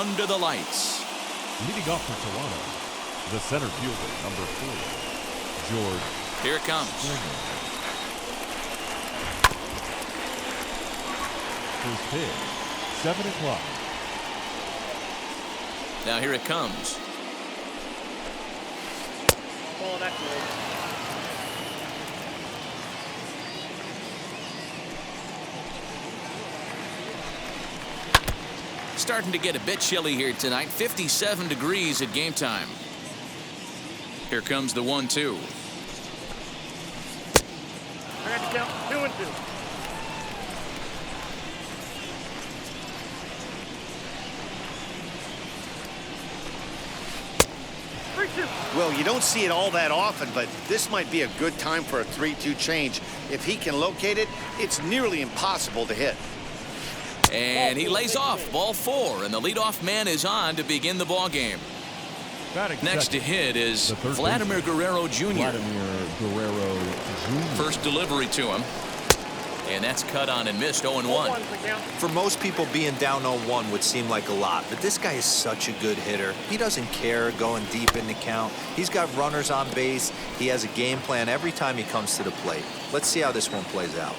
under the lights. Leading off for Toronto, the center fielder, number 4, George. Here it comes. First pitch, 7 o'clock. Now here it comes. Oh, that's good. Starting to get a bit chilly here tonight. 57 degrees at game time. Here comes the 1-2. I got to count 2 and 2. Well, you don't see it all that often, but this might be a good time for a 3-2 change. If he can locate it, it's nearly impossible to hit. And he lays off. Ball 4, and the leadoff man is on to begin the ball game. Next to hit is Vladimir Guerrero Jr. First delivery to him. And that's cut on and missed. 0-1. For most people, being down 0-1 would seem like a lot, but this guy is such a good hitter. He doesn't care going deep in the count. He's got runners on base. He has a game plan every time he comes to the plate. Let's see how this one plays out.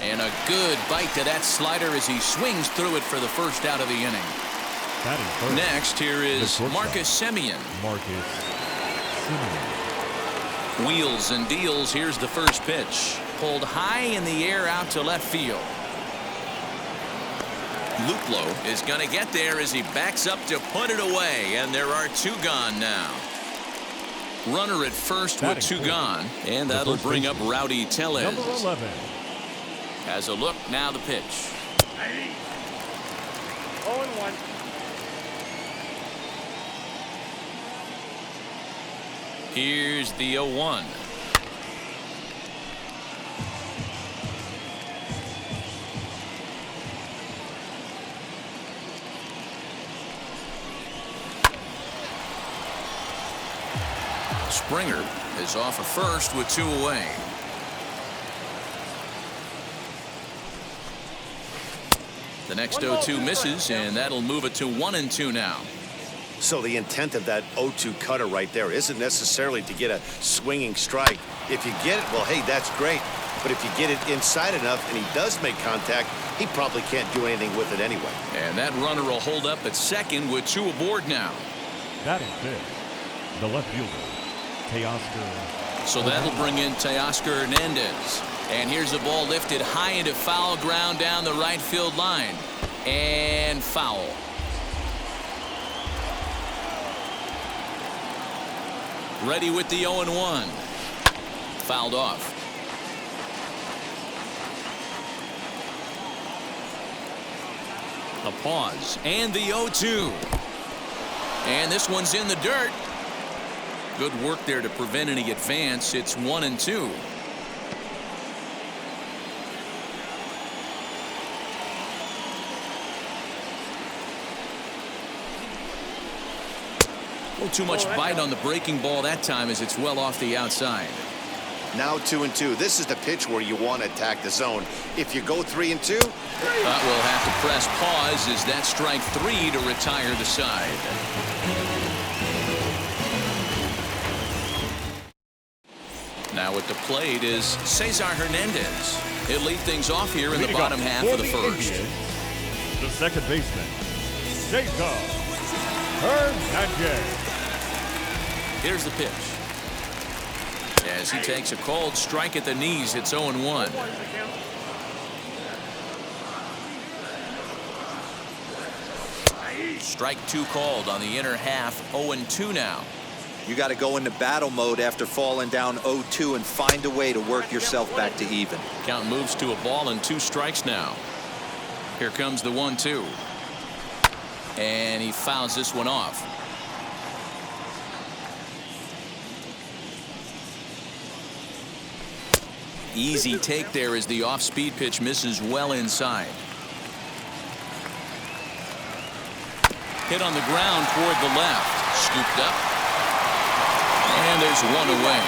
And a good bite to that slider as he swings through it for the first out of the inning. Next, here is Marcus Semien. Wheels and deals. Here's the first pitch. Pulled high in the air out to left field. Luplow is going to get there as he backs up to put it away, and there are 2 gone now. Runner at first with 2 gone, and that'll bring up Rowdy Tellez. Number 11. Has a look, now the pitch. 0-1. Here's the 0-1. Springer is off of first with 2 away. The next 0-2 misses, and that'll move it to 1-2 now. So the intent of that 0-2 cutter right there isn't necessarily to get a swinging strike. If you get it, well, hey, that's great. But if you get it inside enough and he does make contact, he probably can't do anything with it anyway. And that runner will hold up at second with 2 aboard now. Batting fifth, the left fielder, Teoscar. So that'll bring in Teoscar Hernandez. And here's a ball lifted high into foul ground down the right field line. And foul. Ready with the 0-1. Fouled off. A pause. And the 0-2. And this one's in the dirt. Good work there to prevent any advance. It's 1-2. Too much bite on the breaking ball that time as it's well off the outside. Now 2-2. This is the pitch where you want to attack the zone. If you go 3-2, we'll have to press pause as that strike 3 to retire the side. Now at the plate is Cesar Hernandez. He'll lead things off here in the bottom half of the first. The second baseman, Cesar Hernandez. Here's the pitch. As he takes a cold strike at the knees, it's 0-1. Strike 2 called on the inner half. 0-2 now. You got to go into battle mode after falling down 0-2 and find a way to work yourself back to even. Count moves to a ball and 2 strikes now. Here comes the 1-2. And he fouls this one off. Easy take there as the off-speed pitch misses well inside. Hit on the ground toward the left. Scooped up. And there's one away.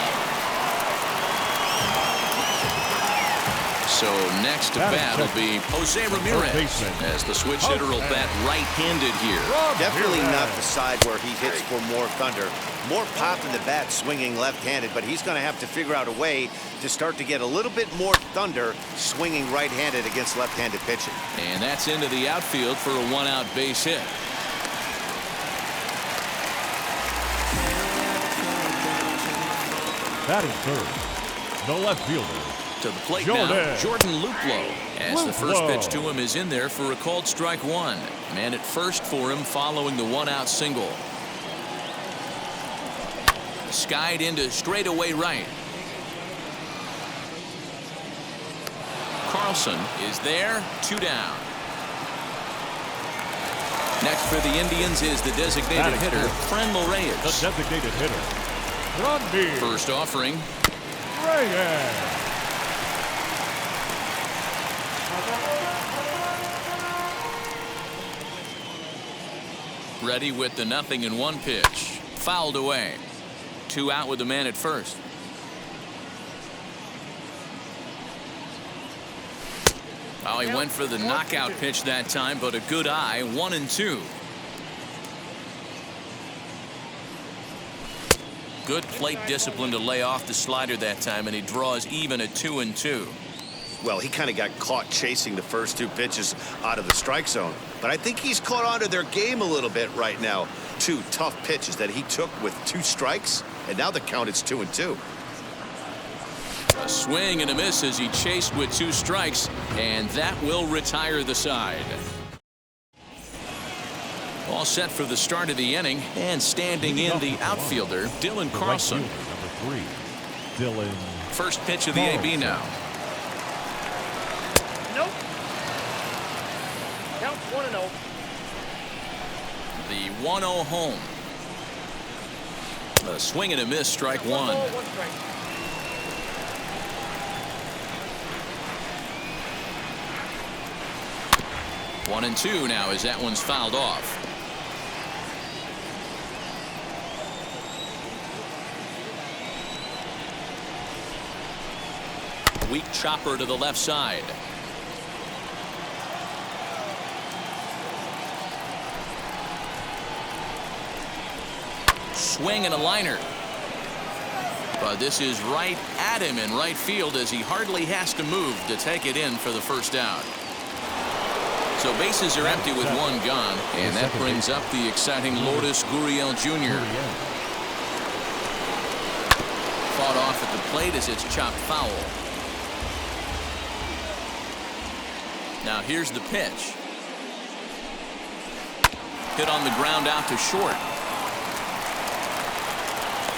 So next to bat will be Jose Ramirez, as the switch hitter will bat right-handed here. Definitely not the side where he hits for more thunder. More pop in the bat swinging left-handed, but he's going to have to figure out a way to start to get a little bit more thunder swinging right-handed against left-handed pitching. And that's into the outfield for a one-out base hit. Batting third, the left fielder. To the plate now, Jordan Luplow, as the first pitch to him is in there for a called strike one. Man at first for him following the one-out single. Skied into straightaway right. Carlson is there, 2 down. Next for the Indians is the designated hitter, Franmil Reyes. The designated hitter, First offering. Reyes. Ready with the 0-1 pitch. Fouled away. 2 out with the man at first. Oh, he went for the knockout pitch that time, but a good eye. 1-2. Good plate discipline to lay off the slider that time, and he draws even at 2-2. Well, he kind of got caught chasing the first 2 pitches out of the strike zone. But I think he's caught on to their game a little bit right now. 2 tough pitches that he took with 2 strikes, and now the count is 2-2. A swing and a miss as he chased with 2 strikes, and that will retire the side. All set for the start of the inning, and standing in the outfielder, Dylan Carlson. Number 3, Dylan. First pitch of the AB now. Nope. Count 1-0. The 1-0 home. A swing and a miss, strike 1. 1 strike. One and 2 now as that one's fouled off. Weak chopper to the left side. Swing and a liner. But this is right at him in right field as he hardly has to move to take it in for the first out. So bases are empty with 1 gone, and that brings up the exciting Lourdes Gurriel Jr. Fought off at the plate as it's chopped foul. Now here's the pitch. Hit on the ground out to short.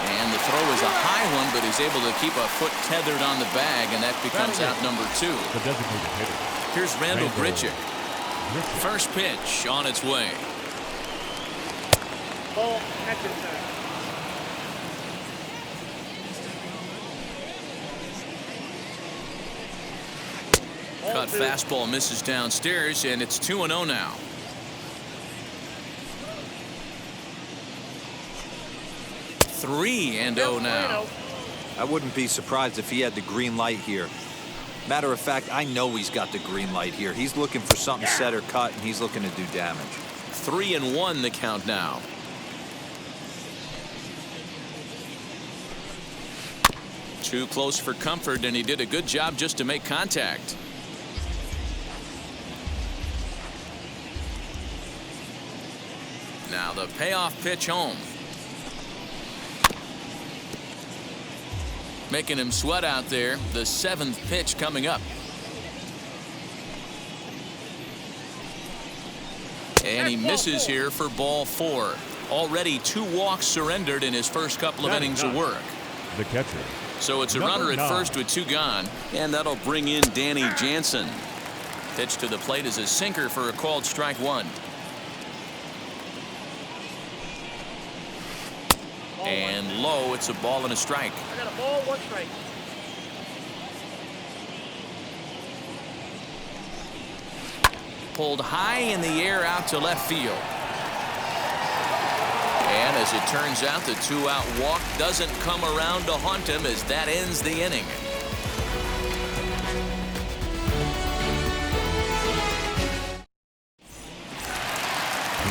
And the throw is a high one, but he's able to keep a foot tethered on the bag, and that becomes out number 2. The designated hitter. Here's Randall Grichuk. First pitch on its way. Ball at your side. Cut fastball misses downstairs, and it's 2-0 now. Three and 0 now. I wouldn't be surprised if he had the green light here. Matter of fact, I know he's got the green light here. He's looking for something set or cut, and he's looking to do damage. 3-1 the count now. Too close for comfort, and he did a good job just to make contact. Now the payoff pitch home. Making him sweat out there. The 7th pitch coming up. And he misses here for ball 4. Already 2 walks surrendered in his first couple of innings of work. The catcher. So it's a runner at first with 2 gone. And that'll bring in Danny Jansen. Pitch to the plate is a sinker for a called strike 1. And low, it's a ball and a strike. I got a ball, 1 strike. Pulled high in the air out to left field. And as it turns out, the 2-out walk doesn't come around to haunt him as that ends the inning.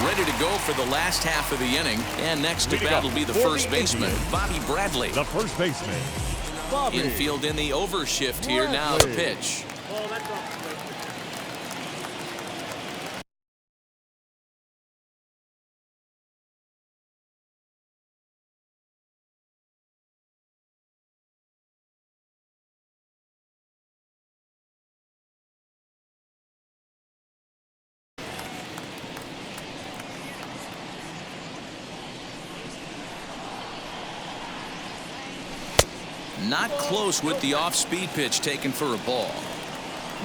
Ready to go for the last half of the inning. And next to bat will be the first baseman, Bobby Bradley. The first baseman, Bobby. Infield in the overshift here. Now the pitch. Oh, that's off. Not close with the off-speed pitch taken for a ball.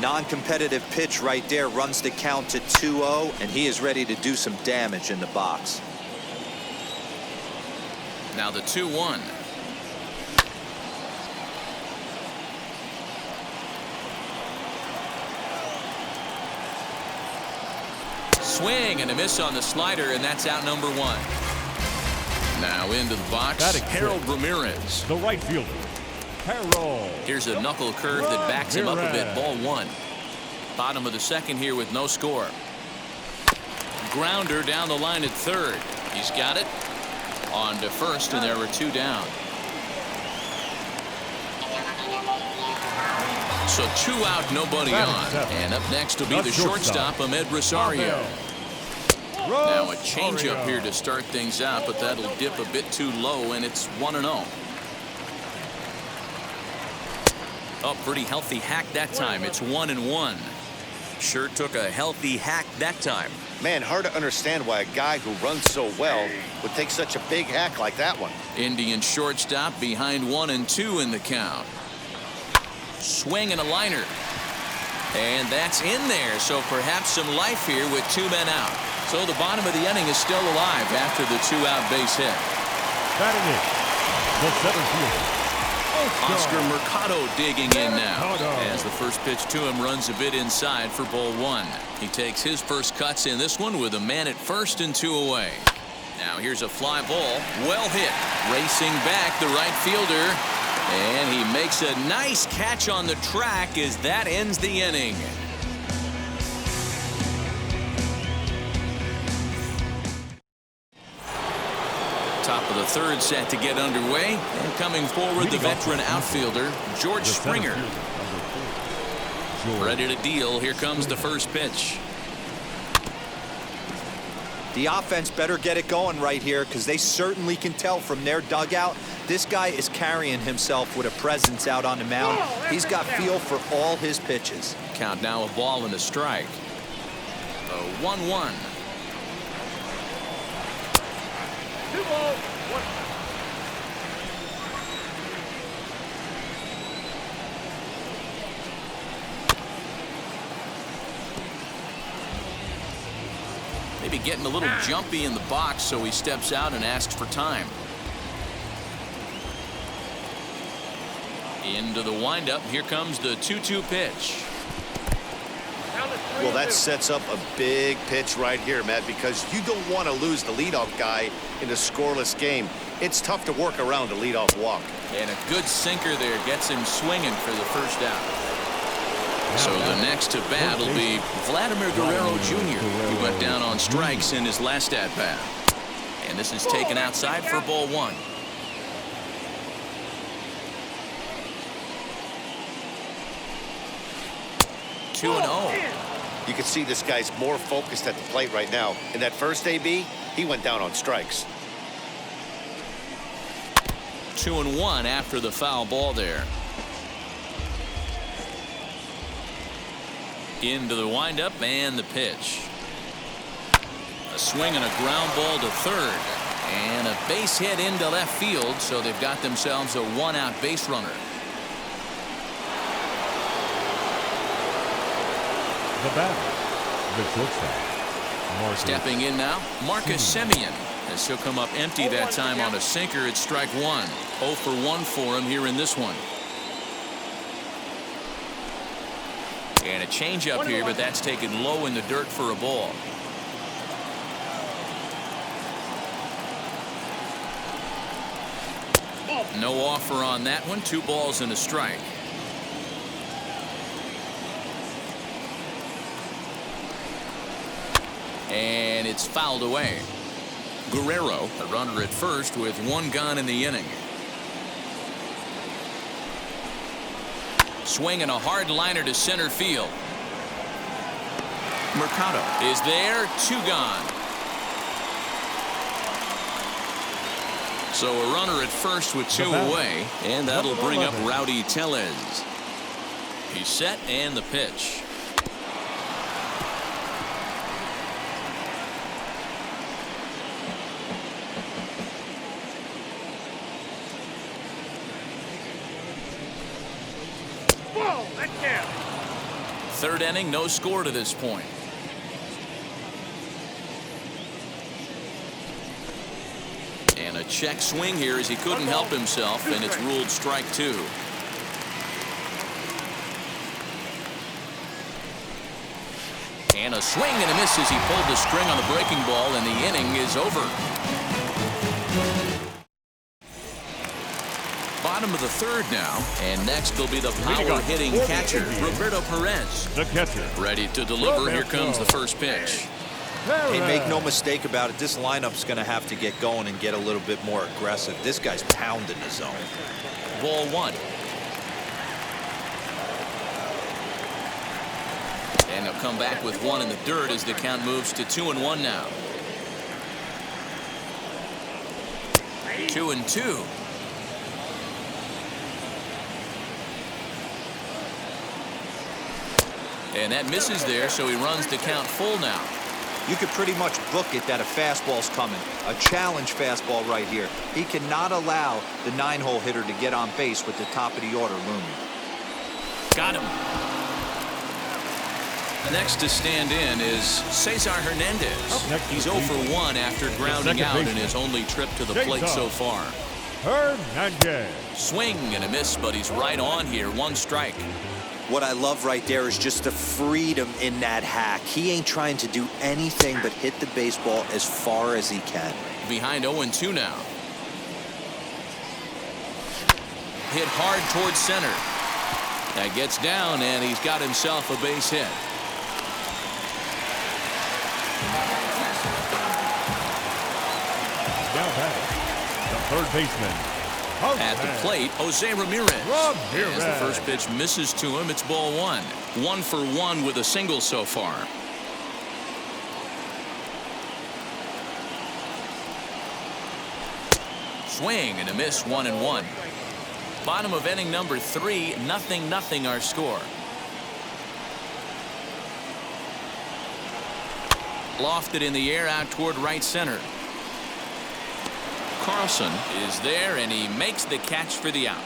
Non-competitive pitch right there runs the count to 2-0, and he is ready to do some damage in the box. Now the 2-1. Swing and a miss on the slider, and that's out number 1. Now into the box, Harold Ramirez. The right fielder, Harold. Here's a knuckle curve that backs him up a bit. Ball 1. Bottom of the second here with no score. Grounder down the line at third. He's got it. On to first, and there were 2 down. So 2 out, nobody on. And up next will be the shortstop, Ahmed Rosario. Now a changeup here to start things out, but that'll dip a bit too low, and it's 1-0. Oh, pretty healthy hack that time. It's 1-1. Sure took a healthy hack that time. Man, hard to understand why a guy who runs so well would take such a big hack like that one. Indian shortstop behind 1-2 in the count. Swing and a liner. And that's in there, so perhaps some life here with 2 men out. So the bottom of the inning is still alive after the 2-out base hit. Batting in, the center fielder, Oscar Mercado digging in now as the first pitch to him runs a bit inside for ball 1. He takes his first cuts in this one with a man at first and 2 away. Now here's a fly ball, well hit, racing back the right fielder, and he makes a nice catch on the track as that ends the inning. Top of the third set to get underway, and coming forward the veteran outfielder George Springer. Ready to deal. Here comes the first pitch. The offense better get it going right here, because they certainly can tell from their dugout this guy is carrying himself with a presence out on the mound. He's got feel for all his pitches. Count now, a ball and a strike. A 1-1. 2 balls, 1. Maybe getting a little jumpy in the box, so he steps out and asks for time. Into the windup. Here comes the 2-2 pitch. Well, that sets up a big pitch right here, Matt, because you don't want to lose the leadoff guy in a scoreless game. It's tough to work around a leadoff walk. And a good sinker there gets him swinging for the first out. So the next to bat will be Vladimir Guerrero Jr. He went down on strikes in his last at bat. And this is taken outside for ball 1. Two and 0. You can see this guy's more focused at the plate right now. In that first AB, he went down on strikes. 2-1 after the foul ball there. Into the windup and the pitch. A swing and a ground ball to third. And a base hit into left field, so they've got themselves a 1-out base runner. the batter, the shortstop. Stepping in now, Marcus Semien, as he'll come up empty that time on a sinker at strike 1. 0 for 1 for him here in this one. And a changeup here, but that's taken low in the dirt for a ball. No offer on that one. 2 balls and a strike. And it's fouled away. Guerrero, a runner at first with one gone in the inning. Swinging a hard liner to center field. Mercado is there, 2 gone. So a runner at first with 2 away, and that'll bring up Rowdy Tellez. He's set, and the pitch. Whoa, that count. 3rd inning, no score to this point. And a check swing here as he couldn't help himself, and it's ruled strike 2. And a swing and a miss as he pulled the string on the breaking ball, and the inning is over. Bottom of the 3rd now, and next will be the power-hitting catcher, Roberto Perez. The catcher. Ready to deliver. Here comes the first pitch. Hey, make no mistake about it, this lineup's going to have to get going and get a little bit more aggressive. This guy's pounding the zone. Ball 1. And he'll come back with 1 in the dirt as the count moves to 2-1 now. 2-2. And that misses there, so he runs the count full now. You could pretty much book it that a fastball's coming. A challenge fastball right here. He cannot allow the 9-hole hitter to get on base with the top of the order looming. Got him. Next to stand in is Cesar Hernandez. He's 0 for 1 after grounding out in his only trip to the plate so far. Hernandez. Swing and a miss, but he's right on here. 1 strike. What I love right there is just the freedom in that hack. He ain't trying to do anything but hit the baseball as far as he can. Behind 0-2 now. Hit hard towards center. That gets down, and he's got himself a base hit. Now batting, the 3rd baseman. At the plate, Jose Ramirez. As the first pitch misses to him, it's ball 1. 1 for 1 with a single so far. Swing and a miss, 1-1. Bottom of inning number 3, 0-0 our score. Lofted in the air out toward right center. Carlson is there, and he makes the catch for the out.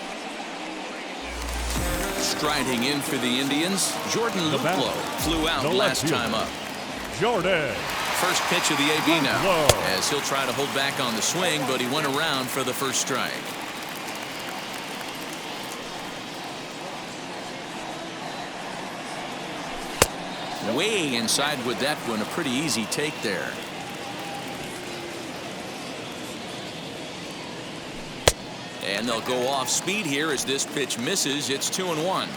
Striding in for the Indians, Jordan Luplow flew out last time up. Jordan. First pitch of the AB now, as he'll try to hold back on the swing, but he went around for the first strike. Way inside with that one, a pretty easy take there. And they'll go off speed here as this pitch misses. It's 2-1.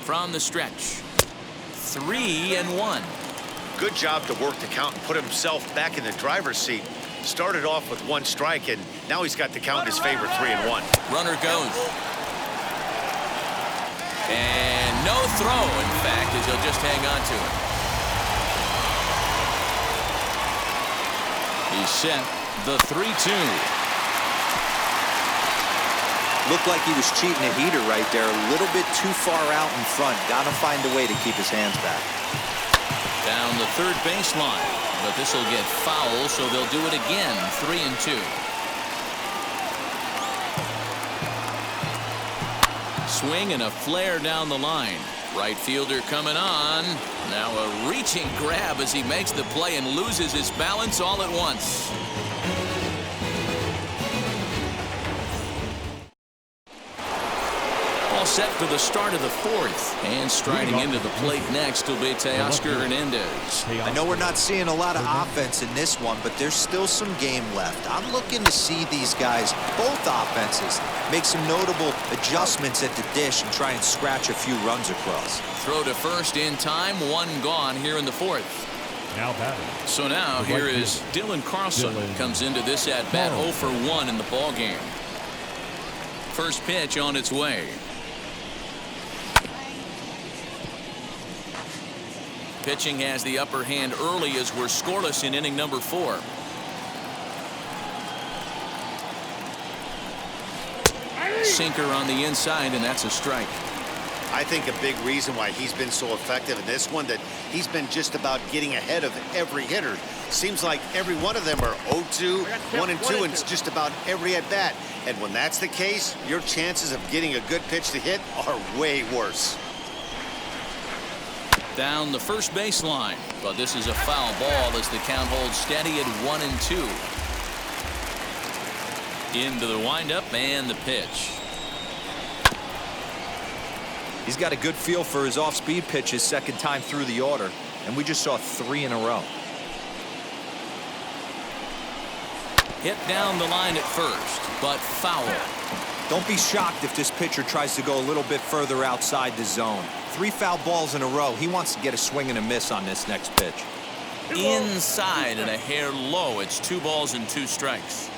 From the stretch, 3-1. Good job to work the count and put himself back in the driver's seat. Started off with 1 strike, and now he's got the count in his favor, 3-1. Runner goes. And no throw, in fact, as he'll just hang on to it. He's set the 3-2. Looked like he was cheating a heater right there. A little bit too far out in front. Got to find a way to keep his hands back. Down the 3rd baseline. But this will get foul, so they'll do it again. 3-2. Swing and a flare down the line. Right fielder coming on. Now a reaching grab as he makes the play and loses his balance all at once. set for the start of the fourth. And striding into the plate next will be Teoscar Hernandez. I know we're not seeing a lot of offense in this one, but there's still some game left. I'm looking to see these guys, both offenses, make some notable adjustments at the dish and try and scratch a few runs across. Throw to first in time, one gone here in the fourth. Now batting. So now here is Dylan Carlson. Comes into this at bat 0 for 1 in the ball game. First pitch on its way. Pitching has the upper hand early as we're scoreless in inning number 4. Sinker on the inside, and that's a strike. I think a big reason why he's been so effective in this one, that he's been just about getting ahead of every hitter. Seems like every one of them are 0-2, 1-2, and it's just about every at bat. And when that's the case, your chances of getting a good pitch to hit are way worse. Down the first baseline, but this is a foul ball as the count holds steady at 1-2. Into the windup and the pitch. He's got a good feel for his off-speed pitches second time through the order, and we just saw 3 in a row. Hit down the line at first, but foul. Don't be shocked if this pitcher tries to go a little bit further outside the zone. 3 foul balls in a row. He wants to get a swing and a miss on this next pitch. Inside and a hair low. It's 2 balls and 2 strikes.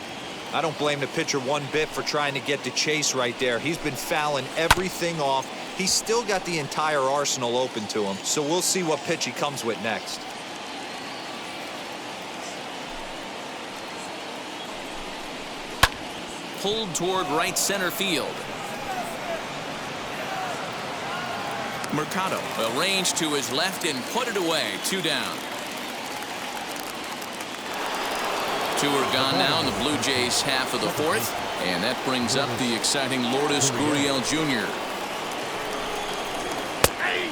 I don't blame the pitcher one bit for trying to get the chase right there. He's been fouling everything off. He's still got the entire arsenal open to him, so we'll see what pitch he comes with next. Pulled toward right center field. Mercado arranged to his left and put it away. 2 down. 2 are gone now in the Blue Jays half of the 4th, and that brings up the exciting Lourdes Gurriel Jr.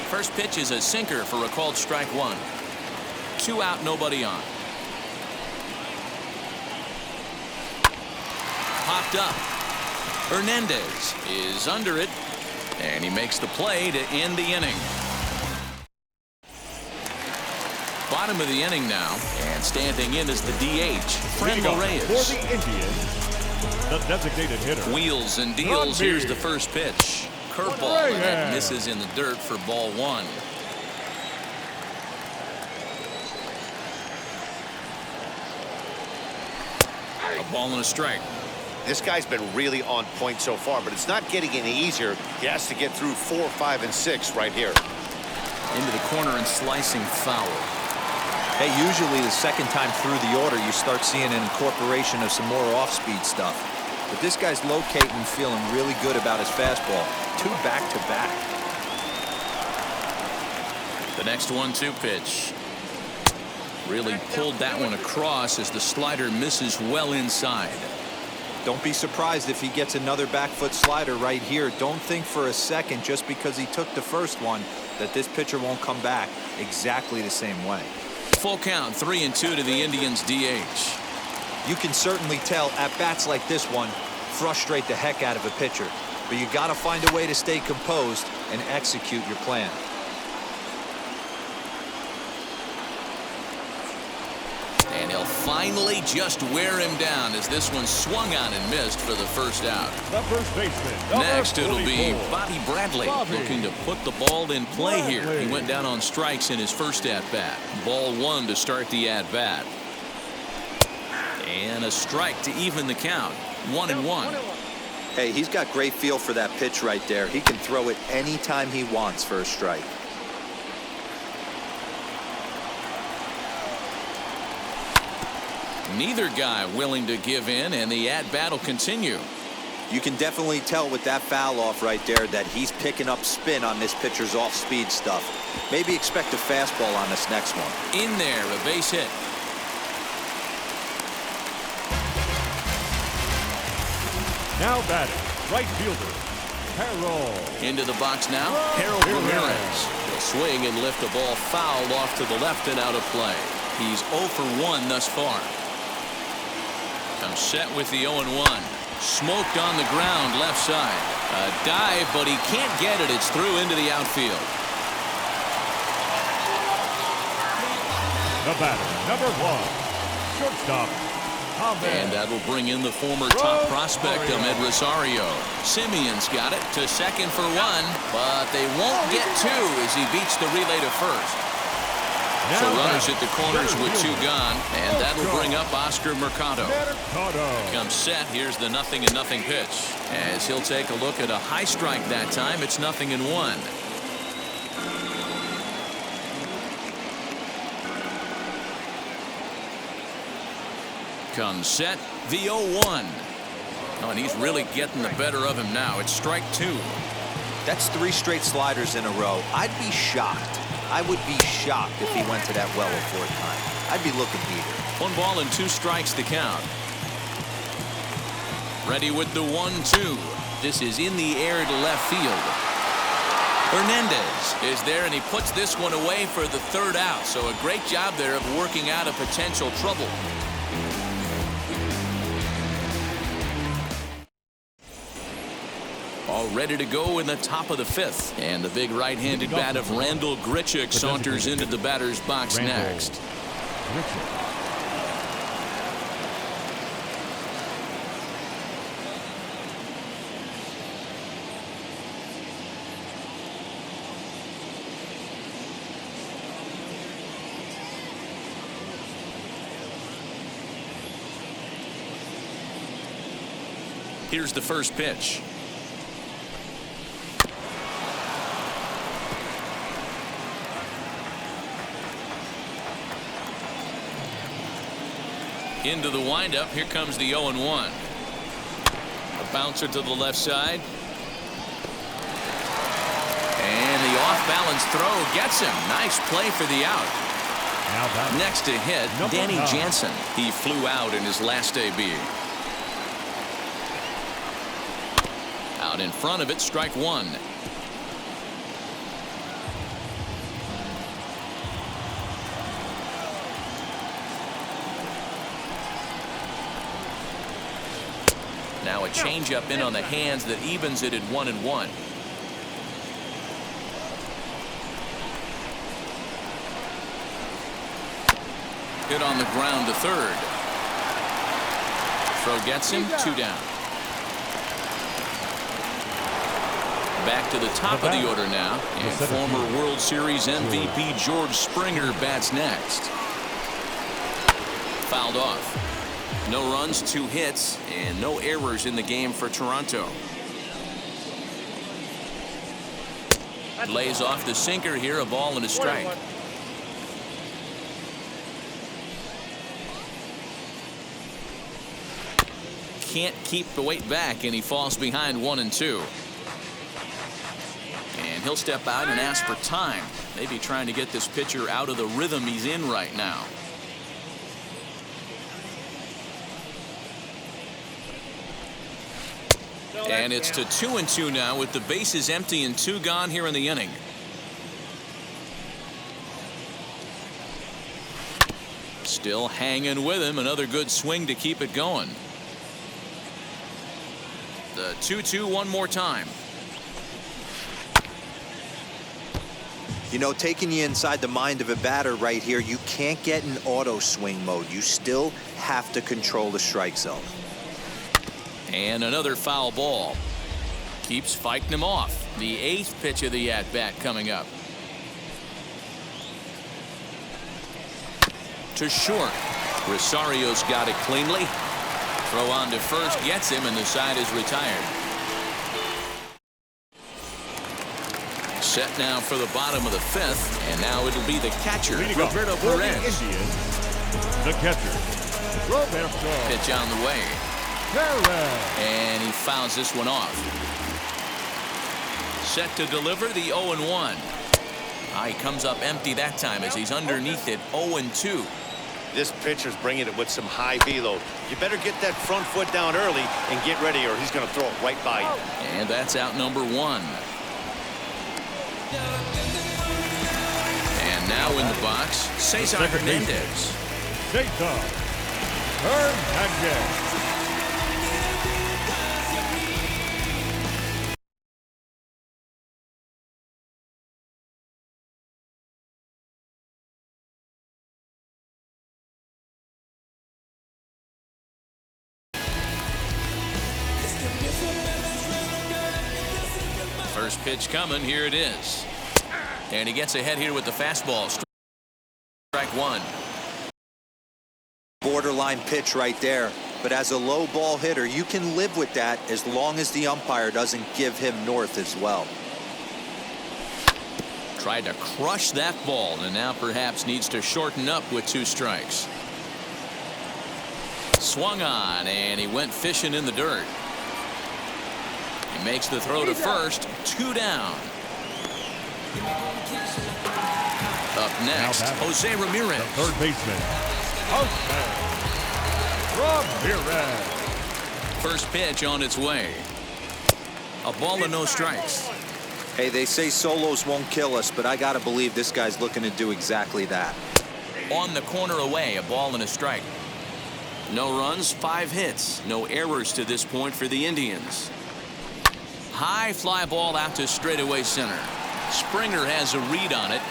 First pitch is a sinker for a called strike 1. 2 out, nobody on. Popped up. Hernandez is under it, and he makes the play to end the inning. Bottom of the inning now, and standing in is the DH, Franmil Reyes. For the Indians, the designated hitter. Wheels and deals. Here's the first pitch. Curveball, and that misses in the dirt for ball 1. A ball and a strike. This guy's been really on point so far, but it's not getting any easier. He has to get through 4, 5, and 6 right here. Into the corner and slicing foul. Hey, usually the second time through the order, you start seeing an incorporation of some more off-speed stuff. But this guy's locating, feeling really good about his fastball. 2 back-to-back. The next 1-2 pitch. Really pulled that one across as the slider misses well inside. Don't be surprised if he gets another back foot slider right here. Don't think for a second, just because he took the first one, that this pitcher won't come back exactly the same way. Full count, 3-2 to the Indians DH. You can certainly tell at bats like this one frustrate the heck out of a pitcher, but you got to find a way to stay composed and execute your plan. And he'll finally just wear him down as this one swung on and missed for the first out. The first baseman. Next it'll be 44. Bobby Bradley looking to put the ball in play here. He went down on strikes in his first at-bat. Ball 1 to start the at-bat. And a strike to even the count. 1-1. Hey, he's got great feel for that pitch right there. He can throw it anytime he wants for a strike. Neither guy willing to give in, and the at-bat will continue. You can definitely tell with that foul off right there that he's picking up spin on this pitcher's off-speed stuff. Maybe expect a fastball on this next one. In there, a base hit. Now batting, right fielder, Harold. Into the box now, Harold Ramirez. He'll swing and lift a ball foul off to the left and out of play. He's 0 for 1 thus far. Comes set with the 0-1. Smoked on the ground left side. A dive, but he can't get it. It's through into the outfield. The batter, number 1, shortstop, And that will bring in the former top prospect, Ahmed Rosario. Simeon's got it to second for 1, but they won't get 2 as he beats the relay to first. So runners at the corners with 2 gone, and that'll bring up Oscar Mercado. Comes set. Here's the 0-0 pitch. As he'll take a look at a high strike that time, it's 0-1. Comes set. The 0-1. Oh, and he's really getting the better of him now. It's strike 2. That's 3 straight sliders in a row. I'd be shocked. I would be shocked if he went to that well a 4th time. I'd be looking eager. 1 ball and 2 strikes to count. Ready with the 1-2. This is in the air to left field. Hernandez is there, and he puts this one away for the 3rd out. So a great job there of working out a potential trouble. All ready to go in the top of the 5th. And the big right-handed bat of Randal Grichuk saunters into the batter's box next. Here's the first pitch. Into the windup. Here comes the 0-1. A bouncer to the left side. And the off-balance throw gets him. Nice play for the out. Next to hit, Danny Jansen. He flew out in his last debut. Out in front of it, strike 1. Now a changeup in on the hands that evens it at 1-1. Hit on the ground to 3rd. Throw gets him. 2 down. Back to the top of the order now, and former World Series MVP George Springer bats next. Fouled off. No runs, 2 hits, and no errors in the game for Toronto. Lays off the sinker here, a ball and a strike. Can't keep the weight back, and he falls behind 1-2. And he'll step out and ask for time. Maybe trying to get this pitcher out of the rhythm he's in right now. And it's to 2-2 now with the bases empty and 2 gone here in the inning. Still hanging with him. Another good swing to keep it going. The 2-2 one more time. You know, taking you inside the mind of a batter right here, you can't get in auto swing mode. You still have to control the strike zone. And another foul ball. Keeps fighting him off. The 8th pitch of the at-bat coming up. To short. Rosario's got it cleanly. Throw on to first gets him, and the side is retired. Set now for the bottom of the 5th, and now it'll be the catcher, Roberto Perez. The catcher, Roberto. Pitch on the way. And he fouls this one off. Set to deliver the 0-1. He comes up empty that time as he's underneath it 0-2. This pitcher's bringing it with some high velo. You better get that front foot down early and get ready, or he's going to throw it right by you. And that's out number 1. And now in the box, Cesar Hernandez. Cesar Hernandez. First pitch coming. Here it is. And he gets ahead here with the fastball. Strike one. Borderline pitch right there. But as a low ball hitter, you can live with that as long as the umpire doesn't give him north as well. Tried to crush that ball and now perhaps needs to shorten up with 2 strikes. Swung on and he went fishing in the dirt. He makes the throw to first. 2 down. Up next, Jose Ramirez. The third baseman, Jose Ramirez. First pitch on its way. A ball and no strikes. Hey, they say solos won't kill us, but I got to believe this guy's looking to do exactly that. On the corner away, a ball and a strike. No runs, 5 hits. No errors to this point for the Indians. High fly ball out to straightaway center. Springer has a read on it.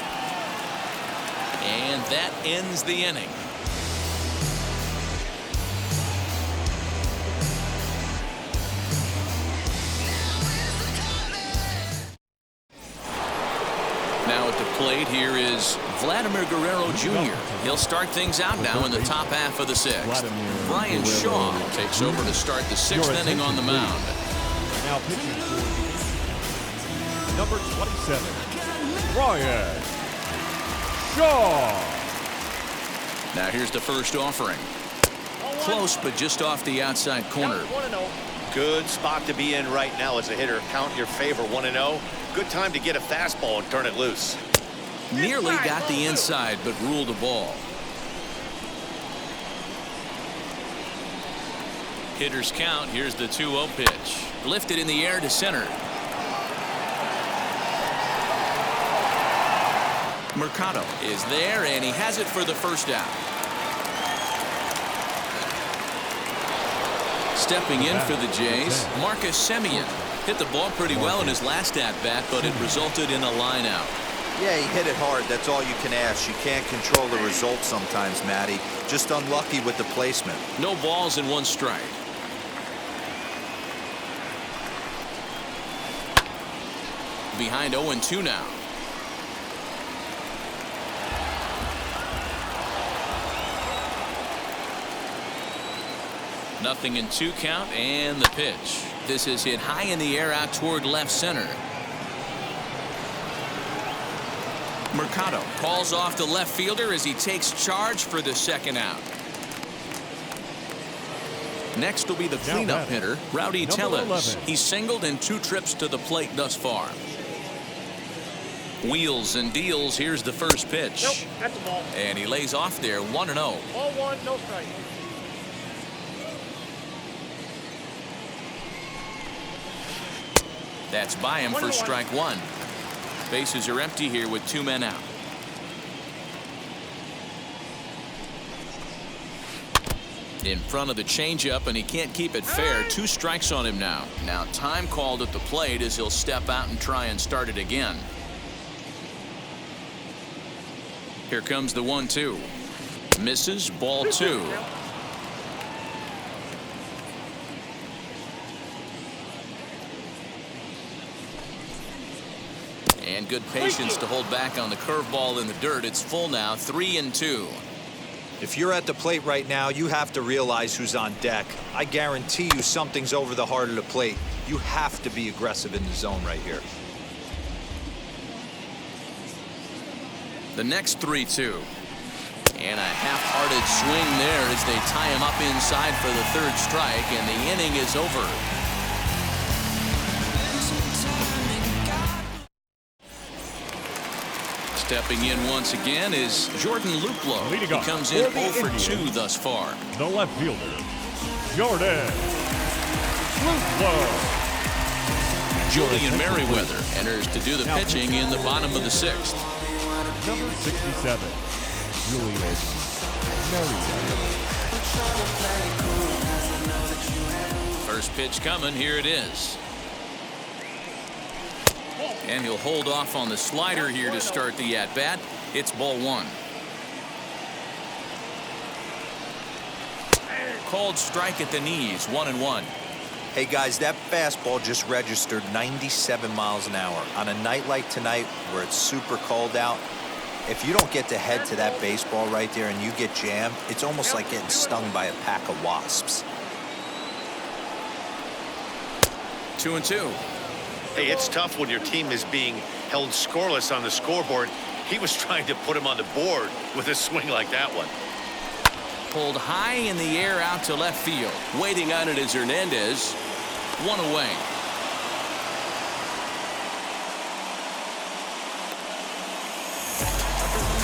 And that ends the inning. Now at the plate here is Vladimir Guerrero Jr. He'll start things out now in the top half of the 6th. Brian Shaw takes over to start the 6th inning on the mound. Now pitching for number 27, Brian Shaw. Now here's the first offering. Close, but just off the outside corner. Good spot to be in right now as a hitter. Count your favor, 1-0. Good time to get a fastball and turn it loose. Nearly got the inside, but ruled a ball. Hitters count. Here's the 2-0 pitch. Lifted in the air to center. Mercado is there, and he has it for the first out. Stepping in for the Jays, Marcus Semien hit the ball pretty well in his last at-bat, but it resulted in a line out. Yeah, he hit it hard. That's all you can ask. You can't control the result sometimes, Matty. Just unlucky with the placement. No balls and 1 strike. Behind 0-2 now. Nothing in 2 count, and the pitch. This is hit high in the air out toward left center. Mercado calls off the left fielder as he takes charge for the 2nd out. Next will be the cleanup hitter, Rowdy Tellez. He's singled in 2 trips to the plate thus far. Wheels and deals. Here's the first pitch. Nope, that's a ball. And he lays off there, 1-0. Ball 1, no strike. That's by him for strike 1. Bases are empty here with 2 men out. In front of the changeup, and he can't keep it fair. 2 strikes on him now. Now time called at the plate as he'll step out and try and start it again. Here comes the 1-2. Misses, ball 2. And good patience to hold back on the curveball in the dirt. It's full now, 3-2. If you're at the plate right now, you have to realize who's on deck. I guarantee you something's over the heart of the plate. You have to be aggressive in the zone right here. The next 3-2. And a half-hearted swing there as they tie him up inside for the 3rd strike, and the inning is over. Stepping in once again is Jordan Luplow. He comes in 0 for 2 thus far. The left fielder, Jordan Luplow. Julian Merriweather enters to do the pitching in the bottom of the 6th. Number 67, Julian Merriweather. First pitch coming. Here it is. And he'll hold off on the slider here to start the at-bat. It's ball 1. Called strike at the knees, 1-1. Hey, guys, that fastball just registered 97 miles an hour. On a night like tonight where it's super cold out, if you don't get to head to that baseball right there and you get jammed, it's almost like getting stung by a pack of wasps. 2-2. Hey, it's tough when your team is being held scoreless on the scoreboard. He was trying to put him on the board with a swing like that one. Pulled high in the air out to left field. Waiting on it is Hernandez. One away.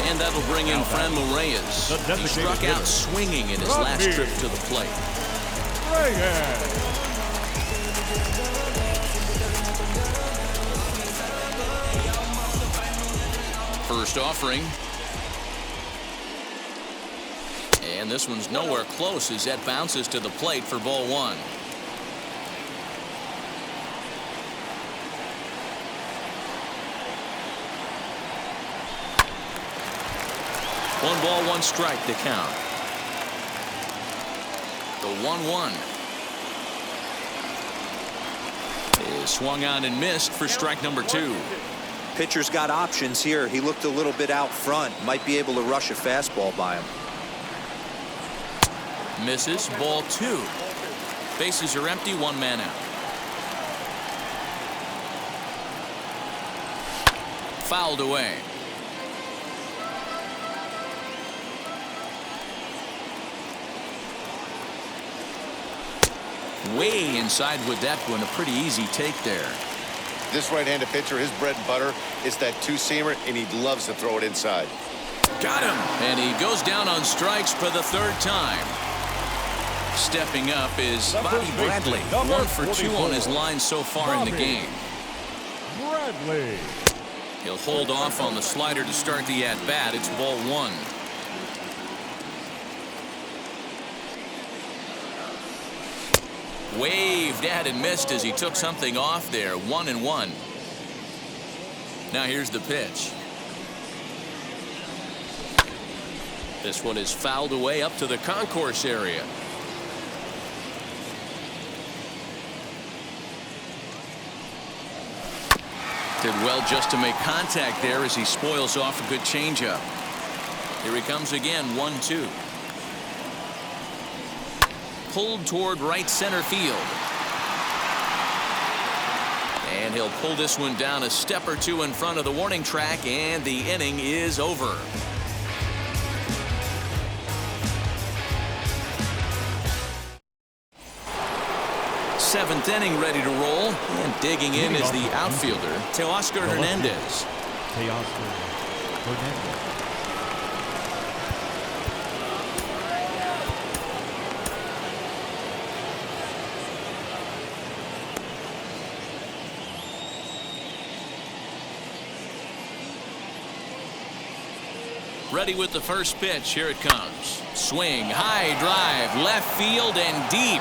And that'll bring in Franmil Reyes. He struck out swinging in his last trip to the plate. First offering. And this one's nowhere close as that bounces to the plate for ball one. One ball, one strike to count. The 1-1 is swung on and missed for strike number 2. Pitcher's got options here. He looked a little bit out front. Might be able to rush a fastball by him. Misses. Ball 2. Bases are empty. One man out. Fouled away. Way inside with that one. A pretty easy take there. This right-handed pitcher, his bread and butter is that two-seamer, and he loves to throw it inside. Got him. And he goes down on strikes for the third time. Stepping up is Bobby Bradley. 1 for 2 on his line so far in the game. Bradley. He'll hold off on the slider to start the at-bat. It's ball 1. Waved at and missed as he took something off there. 1-1. Now here's the pitch. This one is fouled away up to the concourse area. Did well just to make contact there as he spoils off a good changeup. Here he comes again. 1-2. Pulled toward right center field. And he'll pull this one down a step or two in front of the warning track, and the inning is over. Seventh inning ready to roll, and digging in is the outfielder, Teoscar Hernandez. Teoscar Hernandez. Ready with the first pitch. Here it comes. Swing, high drive, left field and deep.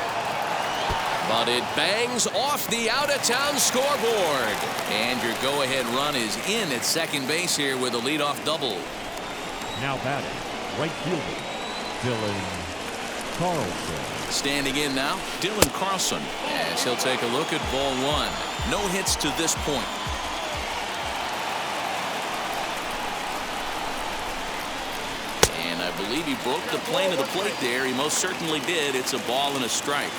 But it bangs off the out-of-town scoreboard. And your go-ahead run is in at second base here with a leadoff double. Now batting, right fielder, Dylan Carlson. Standing in now, Dylan Carlson, as he'll take a look at ball 1. No hits to this point. And I believe he broke the plane of the plate there. He most certainly did. It's a ball and a strike.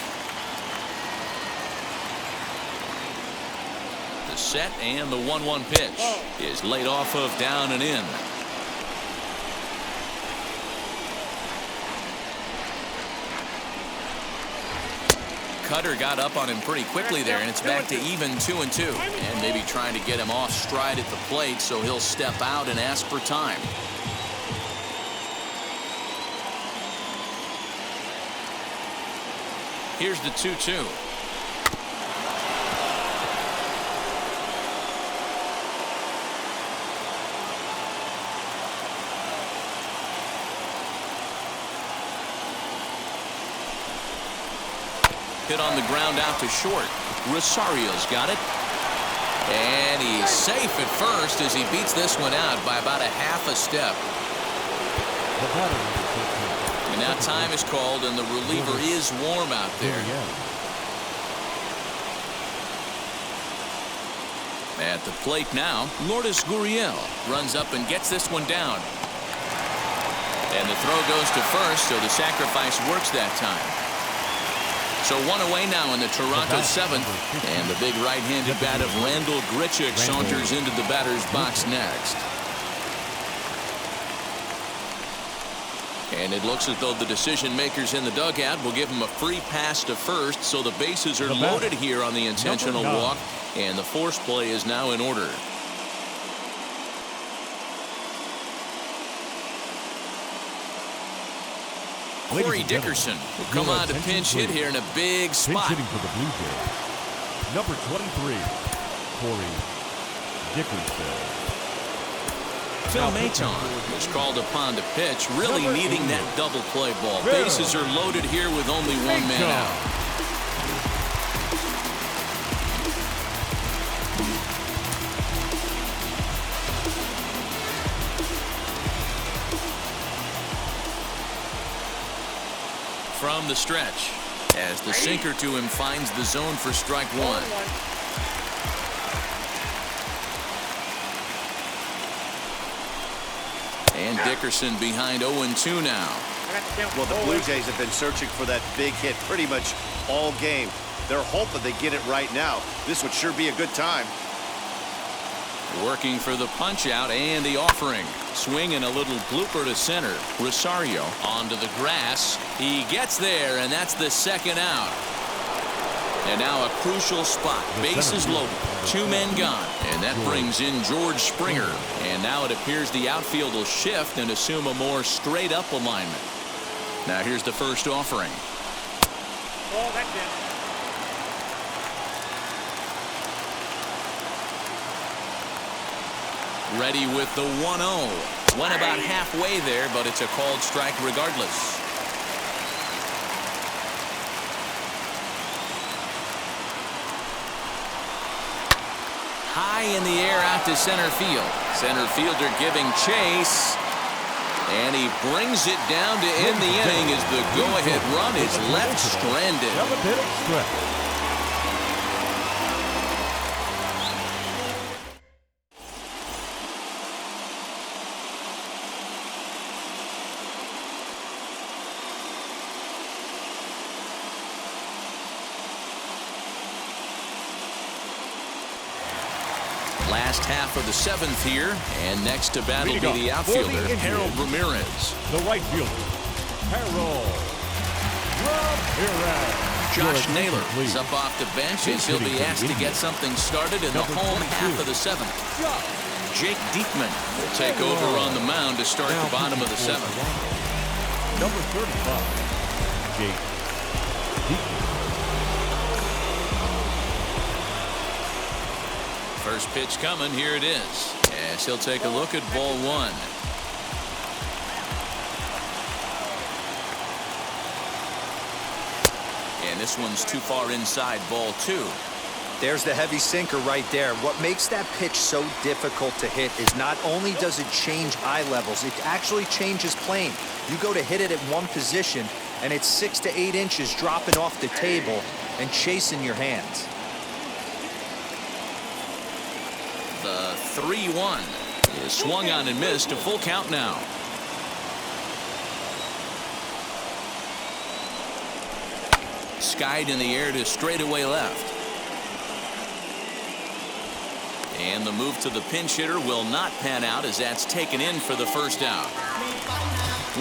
The set and the 1-1 pitch is laid off of down and in. Cutter got up on him pretty quickly there, and it's back to even 2-2. And maybe trying to get him off stride at the plate, so he'll step out and ask for time. Here's the 2-2. Hit on the ground out to short. Rosario's got it. And he's safe at first as he beats this one out by about a half a step. And now time is called, and the reliever is warm out there. At the plate now, Lourdes Gurriel runs up and gets this one down. And the throw goes to first, so the sacrifice works that time. So one away now in the Toronto seventh, and the big right-handed bat of Randal Grichuk saunters into the batter's box next. And it looks as though the decision makers in the dugout will give him a free pass to first, so the bases are loaded here on the intentional walk, and the force play is now in order. Corey Dickerson will come on to pinch hit here in a big spot. Pinch hitting for the Blue Jays. Number 23, Corey Dickerson. Phil Maton was called upon to pitch, really needing that double play ball. Bases are loaded here with only one man out. From the stretch, as the sinker to him finds the zone for strike one. And Dickerson behind 0-2 now. Well, the Blue Jays have been searching for that big hit pretty much all game. They're hoping they get it right now. This would sure be a good time. Working for the punch out and the offering. Swing and a little blooper to center. Rosario onto the grass. He gets there, and that's the second out. And now a crucial spot. Bases loaded. 2 men gone. And that brings in George Springer. And now it appears the outfield will shift and assume a more straight-up alignment. Now here's the first offering. Oh, that's it. Ready with the 1-0. Went about halfway there, but it's a called strike regardless. High in the air out to center field. Center fielder giving chase. And he brings it down to end the inning as the go-ahead run is left stranded. Last half of the seventh here, and next to battle will be the outfielder, Harold Ramirez. The right fielder, Harold Ramirez. Josh Naylor is up off the bench as he'll be asked to get something started in the home half of the seventh. Jake Diekman will take over on the mound to start the bottom of the seventh. Number 35, Jake Diekman. First pitch coming, here it is. As he'll take a look at ball one. And this one's too far inside, ball two. There's the heavy sinker right there. What makes that pitch so difficult to hit is not only does it change eye levels, it actually changes plane. You go to hit it at one position, and it's 6 to 8 inches dropping off the table and chasing your hands. The 3-1 is swung on and missed. A full count now. Skied in the air to straightaway left. And the move to the pinch hitter will not pan out as that's taken in for the first out.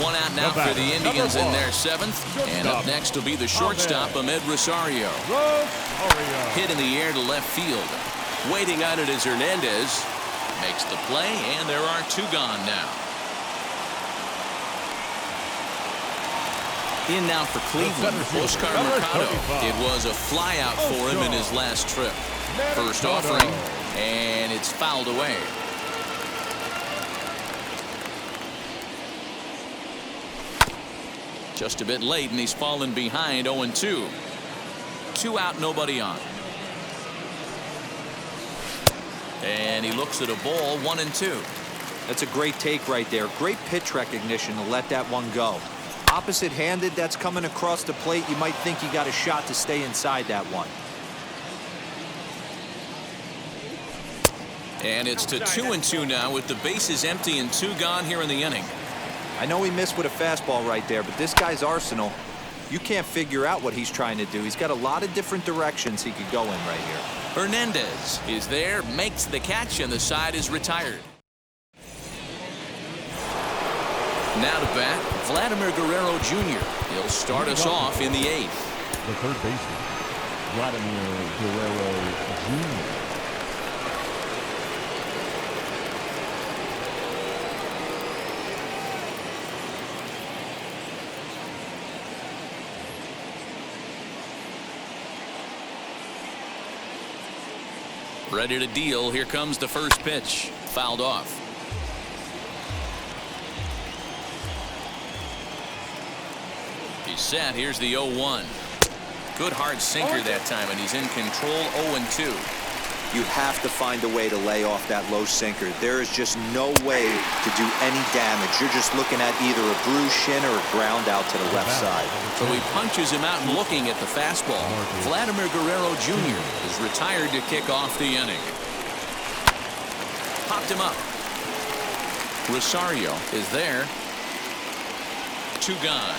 One out now for the Indians in their seventh. And up next will be the shortstop, Ahmed Rosario. Hit in the air to left field. Waiting on it is Hernandez. Makes the play, and there are two gone now. In now for Cleveland, Oscar Mercado. It was a flyout for him in his last trip. First offering, and it's fouled away. Just a bit late, and he's fallen behind 0-2. 2 out, nobody on. And he looks at a ball, 1-2. That's a great take right there. Great pitch recognition to let that one go. Opposite-handed, that's coming across the plate. You might think you got a shot to stay inside that one. And it's to 2-2 now with the bases empty and 2 gone here in the inning. I know he missed with a fastball right there, but this guy's arsenal, you can't figure out what he's trying to do. He's got a lot of different directions he could go in right here. Hernandez is there, makes the catch, and the side is retired. Now to bat, Vladimir Guerrero Jr. He'll start us off in the 8th. The third baseman, Vladimir Guerrero Jr. Ready to deal. Here comes the first pitch. Fouled off. He's set. Here's the 0-1. Good hard sinker that time, and he's in control. 0-2. You have to find a way to lay off that low sinker. There is just no way to do any damage. You're just looking at either a bruised shin or a ground out to the left side. So he punches him out and looking at the fastball. Vladimir Guerrero Jr. is retired to kick off the inning. Popped him up. Rosario is there. 2 gone.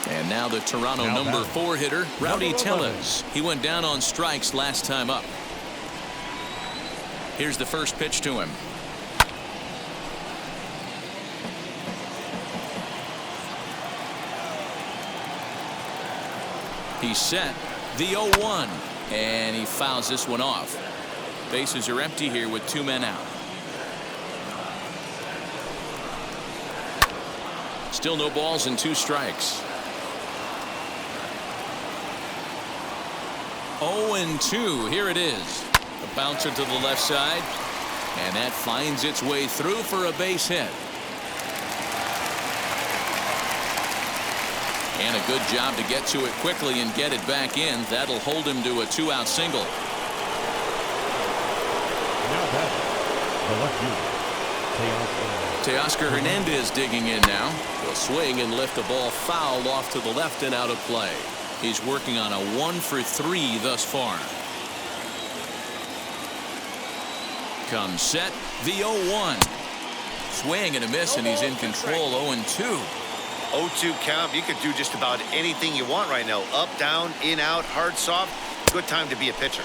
And now the Toronto number 4 hitter, Rowdy Tellez. He went down on strikes last time up. Here's the first pitch to him. He's set. The 0-1. And he fouls this one off. Bases are empty here with 2 men out. Still no balls and 2 strikes. 0-2. Here it is. A bouncer to the left side. And that finds its way through for a base hit. And a good job to get to it quickly and get it back in. That'll hold him to a 2-out single. Now batting, the left fielder, Teoscar Hernandez digging in now. He'll swing and lift the ball foul off to the left and out of play. He's working on a 1-for-3 thus far. Comes set. The 0-1. Swing and a miss, and he's in control. 0-2. 0-2 count. You could do just about anything you want right now. Up, down, in, out, hard, soft. Good time to be a pitcher.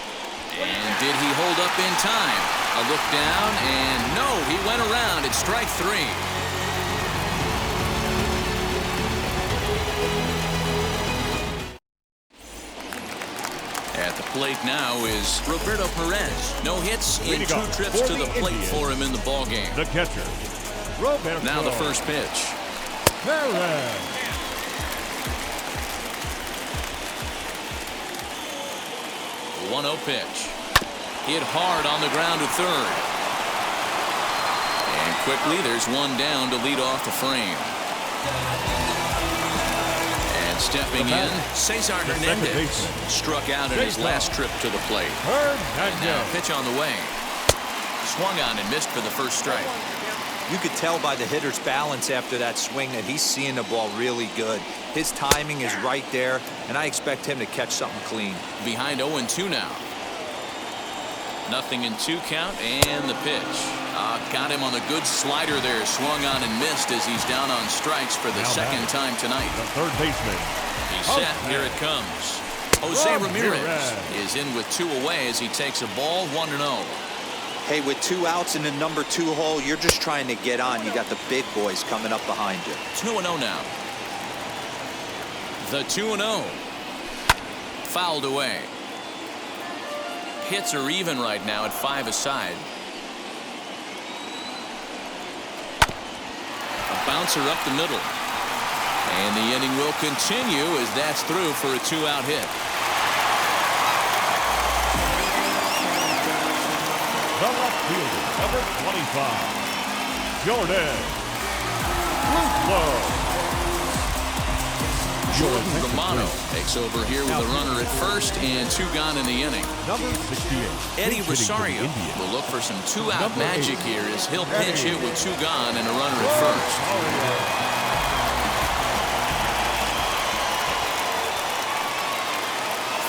And did he hold up in time? A look down, and no, he went around. It's strike 3. At the plate now is Roberto Perez. No hits in 2 trips to the plate for him in the ballgame. the catcher, Roberto. Now the first pitch. Perez. 1-0 pitch. Hit hard on the ground to third. And quickly there's one down to lead off the frame. And stepping in, Cesar Hernandez struck out in his last trip to the plate. And now pitch on the way. Swung on and missed for the first strike. You could tell by the hitter's balance after that swing that he's seeing the ball really good. His timing is right there, and I expect him to catch something clean. Behind 0-2 now. Nothing in 2 count, and the pitch. Got him on the good slider there. Swung on and missed as he's down on strikes for the second time tonight. The third baseman. He's set. Here it comes. Jose Ramirez is in with 2 away as he takes a ball 1-0. Hey, with 2 outs in the number 2 hole, you're just trying to get on. You got the big boys coming up behind you. 2-0 now. The 2-0. Fouled away. Hits are even right now at 5 aside. A bouncer up the middle. And the inning will continue as that's through for a 2-out hit. The left fielder, number 25, Jordan Ruflo. Jordan Romano takes over here with a runner at first and 2 gone in the inning. Number 68, Eddie Rosario will look for some 2-out magic here as he'll pinch hit with 2 gone and a runner at first.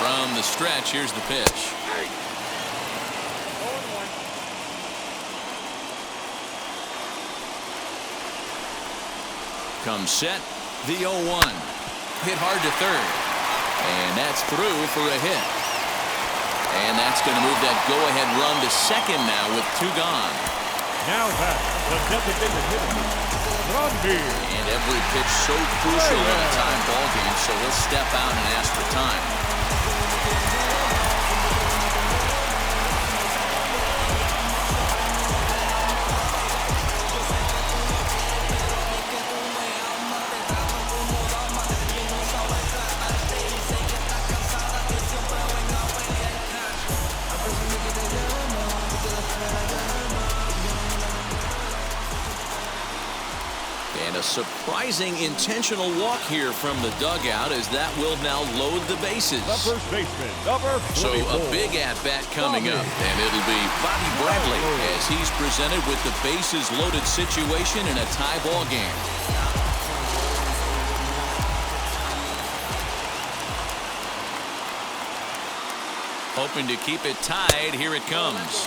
From the stretch, here's the pitch. Comes set, the 0-1. Hit hard to third. And that's through for a hit. And that's going to move that go-ahead run to second now with 2 gone. Now back, the designated hitter, Randy. And every pitch so crucial in a time ball game, so he'll step out and ask for time. And a surprising intentional walk here from the dugout, as that will now load the bases. The first baseman, number 44. So a big at-bat coming up, and it'll be Bobby Bradley as he's presented with the bases loaded situation in a tie ball game. Hoping to keep it tied. Here it comes.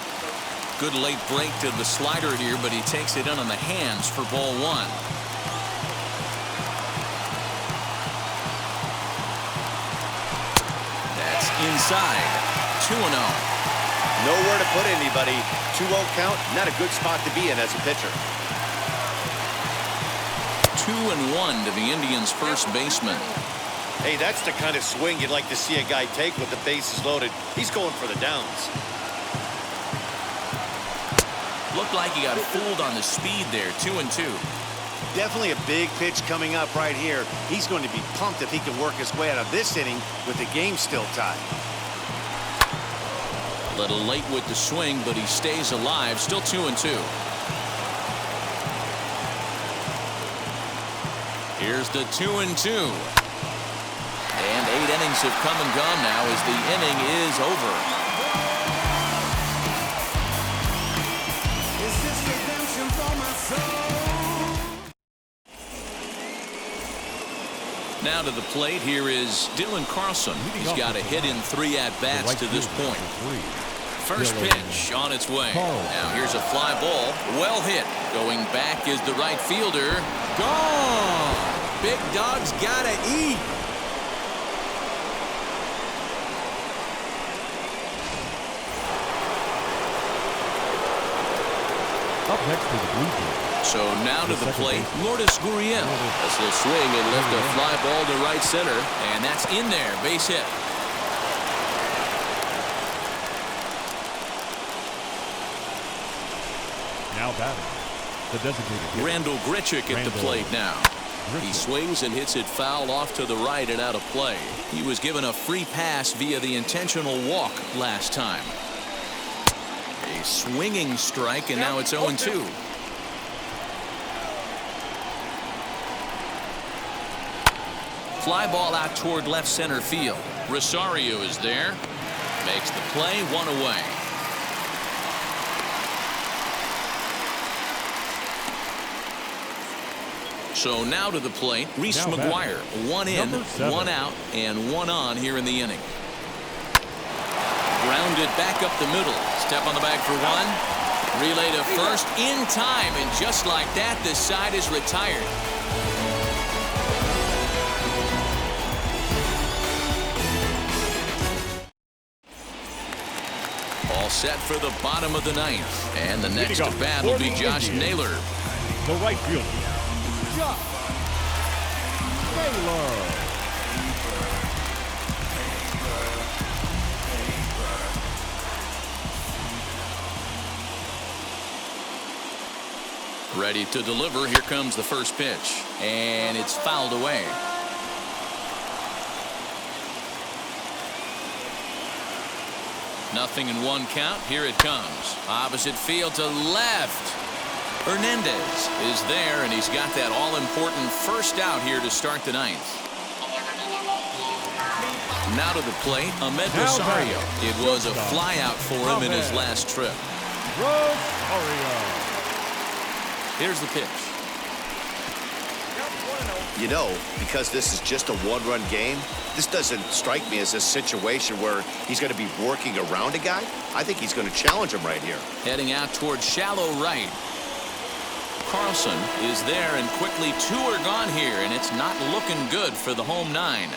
Good late break to the slider here, but he takes it in on the hands for ball 1. That's inside. 2-0. Nowhere to put anybody. 2-0 count, not a good spot to be in as a pitcher. 2-1 to the Indians' first baseman. Hey, that's the kind of swing you'd like to see a guy take with the bases loaded. He's going for the downs. Looked like he got fooled on the speed there. 2-2. Definitely a big pitch coming up right here. He's going to be pumped if he can work his way out of this inning with the game still tied. A little late with the swing, but he stays alive. Still 2-2. Here's the 2-2. And 8 innings have come and gone now as the inning is over. Now to the plate, here is Dylan Carlson. He's got a hit in 3 at-bats to this point. First pitch on its way. Now here's a fly ball. Well hit. Going back is the right fielder. Gone! Big dog's gotta eat. Up next to the Blue Jays. So now to the plate, Lourdes Gurriel. This will swing and lift a fly ball to right center, and that's in there. Base hit. Now batting, the designated hitter, Randall Grichuk at the plate now. He swings and hits it foul off to the right and out of play. He was given a free pass via the intentional walk last time. A swinging strike, and now it's 0-2. Fly ball out toward left center field. Rosario is there. Makes the play, 1 away. So now to the plate, Reese McGuire. 1 in, 1 out, and 1 on here in the inning. Grounded back up the middle. Step on the bag for 1. Relay to first in time, and just like that, this side is retired. All set for the bottom of the 9th. And the next at bat will be Josh Naylor. The right fielder, Josh Naylor. Ready to deliver. Here comes the first pitch. And it's fouled away. Nothing in 1 count. Here it comes. Opposite field to left. Hernandez is there, and he's got that all-important first out here to start the 9th. Now to the plate, Ahmed Rosario. It was a flyout for him in his last trip. Rosario. Here's the pitch. You know, because this is just a one-run game, this doesn't strike me as a situation where he's going to be working around a guy. I think he's going to challenge him right here. Heading out towards shallow right. Carlson is there, and quickly 2 are gone here, and it's not looking good for the home 9.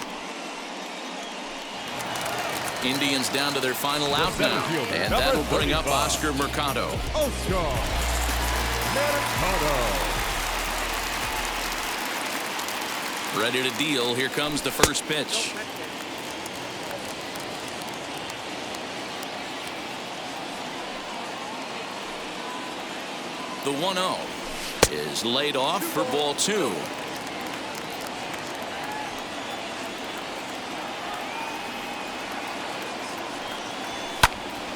Indians down to their final out now, and that'll bring up Oscar Mercado. Oscar Mercado. Ready to deal. Here comes the first pitch. The 1-0 is laid off for ball 2.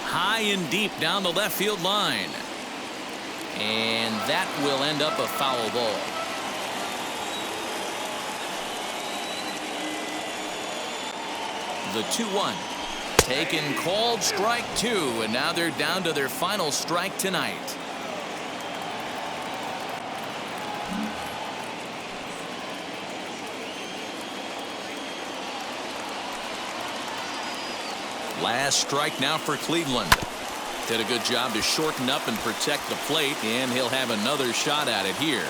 High and deep down the left field line. And that will end up a foul ball. The 2-1. Taken, called, strike 2, and now they're down to their final strike tonight. Last strike now for Cleveland. Did a good job to shorten up and protect the plate, and he'll have another shot at it here.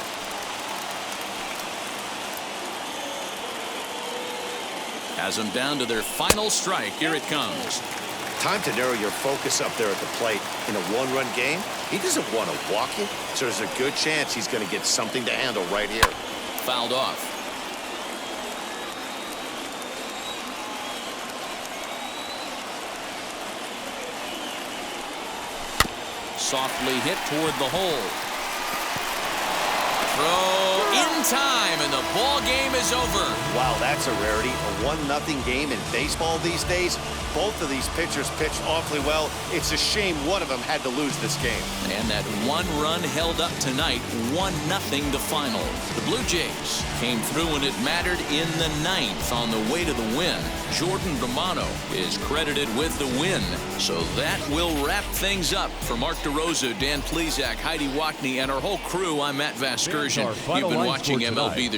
Has them down to their final strike. Here it comes. Time to narrow your focus up there at the plate. In a one-run game, he doesn't want to walk it, so there's a good chance he's going to get something to handle right here. Fouled off. Softly hit toward the hole. Throw in time, and the ball game is over. Wow, that's a rarity. A 1-0 game in baseball these days. Both of these pitchers pitched awfully well. It's a shame one of them had to lose this game. And that 1 run held up tonight, 1-0 the final. The Blue Jays came through when it mattered in the 9th on the way to the win. Jordan Romano is credited with the win. So that will wrap things up. For Mark DeRosa, Dan Plezak, Heidi Wackney, and our whole crew, I'm Matt Vasgersian. You've been watching MLB The Show.